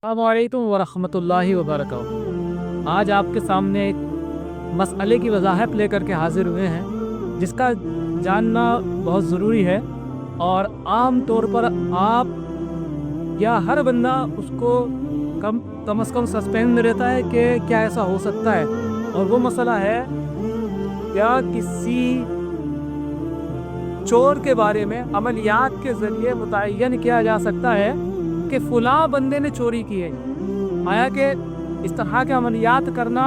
السلام علیکم ورحمۃ اللہ وبرکاتہ۔ آج آپ کے سامنے ایک مسئلے کی وضاحت لے کر کے حاضر ہوئے ہیں جس کا جاننا بہت ضروری ہے، اور عام طور پر آپ یا ہر بندہ اس کو کم از کم سسپینس میں رہتا ہے کہ کیا ایسا ہو سکتا ہے، اور وہ مسئلہ ہے کیا کسی چور کے بارے میں عملیات کے ذریعے متعین کیا جا سکتا ہے کہ فلاں بندے نے چوری کی ہے۔ آیا کہ اس طرح کے عملیات کرنا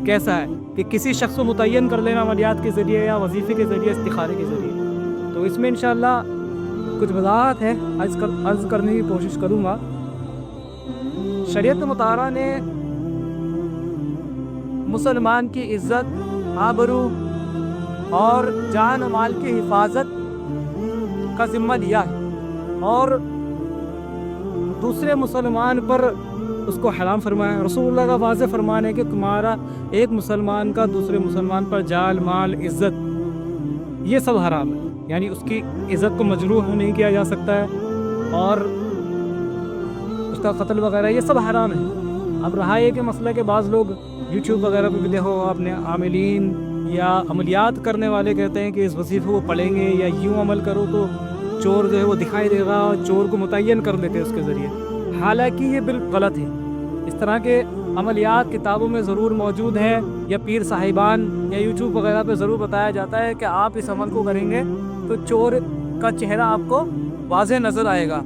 کیسا ہے کہ کسی شخص کو متعین کر لینا عملیات کے ذریعے یا وظیفے کے ذریعے، استخارے کے ذریعے، تو اس میں انشاءاللہ کچھ وضاحت ہے، عرض کرنے کی کوشش کروں گا۔ شریعت مطہرہ نے مسلمان کی عزت، آبرو اور جان و مال کی حفاظت کا ذمہ لیا ہے، اور دوسرے مسلمان پر اس کو حرام فرمایا۔ رسول اللہ کا واضح فرمان ہے کہ تمہارا ایک مسلمان کا دوسرے مسلمان پر جان، مال، عزت، یہ سب حرام ہے، یعنی اس کی عزت کو مجروح نہیں کیا جا سکتا ہے، اور اس کا قتل وغیرہ یہ سب حرام ہے۔ اب رہا یہ کہ مسئلہ کہ بعض لوگ یوٹیوب وغیرہ پہ بھی دیکھو اپنے عاملین یا عملیات کرنے والے کہتے ہیں کہ اس وظیفے کو پڑھیں گے یا یوں عمل کرو تو چور جو ہے وہ دکھائی دے گا، اور چور کو متعین کر لیتے ہیں اس کے ذریعے، حالانکہ یہ بالکل غلط ہے۔ اس طرح کے عملیات کتابوں میں ضرور موجود ہیں، یا پیر صاحبان یا یوٹیوب وغیرہ پہ ضرور بتایا جاتا ہے کہ آپ اس عمل کو کریں گے تو چور کا چہرہ آپ کو واضح نظر آئے گا،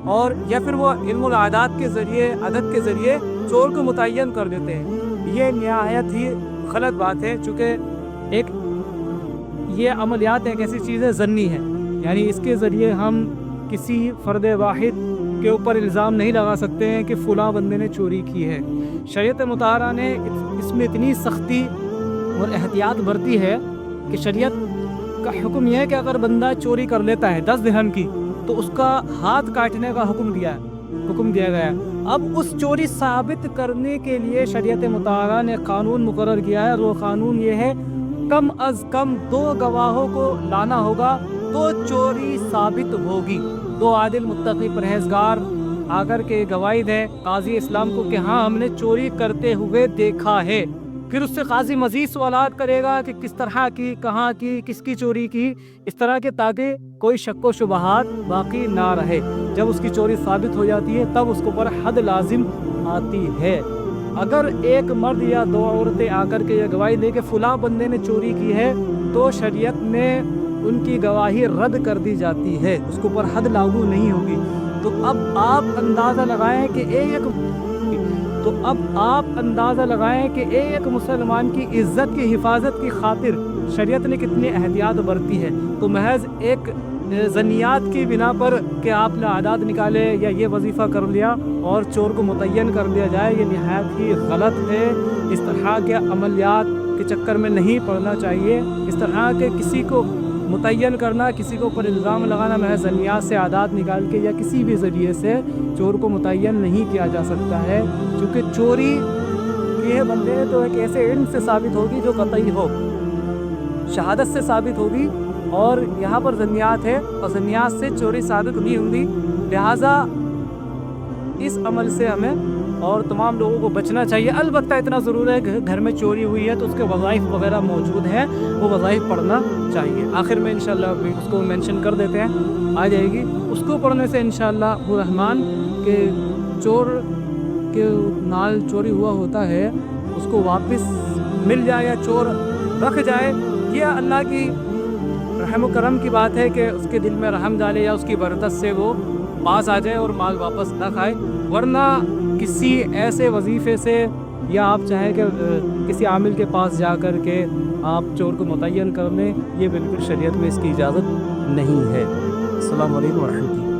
اور یا پھر وہ علم العادات کے ذریعے، عدد کے ذریعے چور کو متعین کر دیتے ہیں۔ یہ نہایت ہی غلط بات ہے، چونکہ یہ عملیات ایک ایسی چیز ہے ضنی ہے، یعنی اس کے ذریعے ہم کسی فرد واحد کے اوپر الزام نہیں لگا سکتے ہیں کہ فلاں بندے نے چوری کی ہے۔ شریعت مطہرہ نے اس میں اتنی سختی اور احتیاط برتی ہے کہ شریعت کا حکم یہ ہے کہ اگر بندہ چوری کر لیتا ہے 10 درہم کی تو اس کا ہاتھ کاٹنے کا حکم دیا گیا ہے۔ اب اس چوری ثابت کرنے کے لیے شریعت مطہرہ نے قانون مقرر کیا ہے، اور وہ قانون یہ ہے کم از کم 2 گواہوں کو لانا ہوگا تو چوری ثابت ہوگی۔ 2 عادل متقی پرہیزگار آ کر کے گواہی دیں قاضی اسلام کو کہ ہاں ہم نے چوری کرتے ہوئے دیکھا ہے، پھر اس سے قاضی مزید سوالات کرے گا کہ کس طرح کی، کہاں کی، کس کی چوری کی، اس طرح کے، تاکہ کوئی شک و شبہات باقی نہ رہے۔ جب اس کی چوری ثابت ہو جاتی ہے تب اس کے اوپر حد لازم آتی ہے۔ اگر ایک مرد یا 2 عورتیں آ کر کے یہ گواہی دے کہ فلاں بندے نے چوری کی ہے تو شریعت میں ان کی گواہی رد کر دی جاتی ہے، اس کے اوپر حد لاگو نہیں ہوگی۔ تو اب آپ اندازہ لگائیں کہ ایک مسلمان کی عزت کی حفاظت کی خاطر شریعت نے کتنی احتیاط برتی ہے۔ تو محض ایک ظنیات کی بنا پر کہ آپ نے اعداد نکالے یا یہ وظیفہ کر لیا اور چور کو متعین کر دیا جائے، یہ نہایت ہی غلط ہے۔ اس طرح کے عملیات کے چکر میں نہیں پڑنا چاہیے۔ اس طرح کے کسی کو متعین کرنا، کسی کو پر الزام لگانا محض ظنیات سے اعداد نکال کے یا کسی بھی ذریعے سے چور کو متعین نہیں کیا جا سکتا ہے، کیونکہ چوری یہ بندے تو ایک ایسے علم سے ثابت ہوگی جو قطعی ہو، شہادت سے ثابت ہوگی، اور یہاں پر ظنیات ہے اور ظنیات سے چوری ثابت نہیں ہوگی۔ لہٰذا اس عمل سے ہمیں اور تمام لوگوں کو بچنا چاہیے۔ البتہ اتنا ضرور ہے کہ گھر میں چوری ہوئی ہے تو اس کے وظائف وغیرہ موجود ہیں، وہ وظائف پڑھنا چاہیے۔ آخر میں انشاءاللہ اس کو مینشن کر دیتے ہیں، آ جائے گی۔ اس کو پڑھنے سے انشاءاللہ الرحمن کہ چور کے نال چوری ہوا ہوتا ہے اس کو واپس مل جائے یا چور رکھ جائے، یہ اللہ کی رحم و کرم کی بات ہے کہ اس کے دل میں رحم ڈالے یا اس کی برکت سے وہ پاس آ جائے اور مال واپس نہ کھائے، ورنہ کسی ایسے وظیفے سے یا آپ چاہیں کہ کسی عامل کے پاس جا کر کے آپ چور کو متعین کر لیں، یہ بالکل شریعت میں اس کی اجازت نہیں ہے۔ السلام علیکم ورحمۃ اللہ۔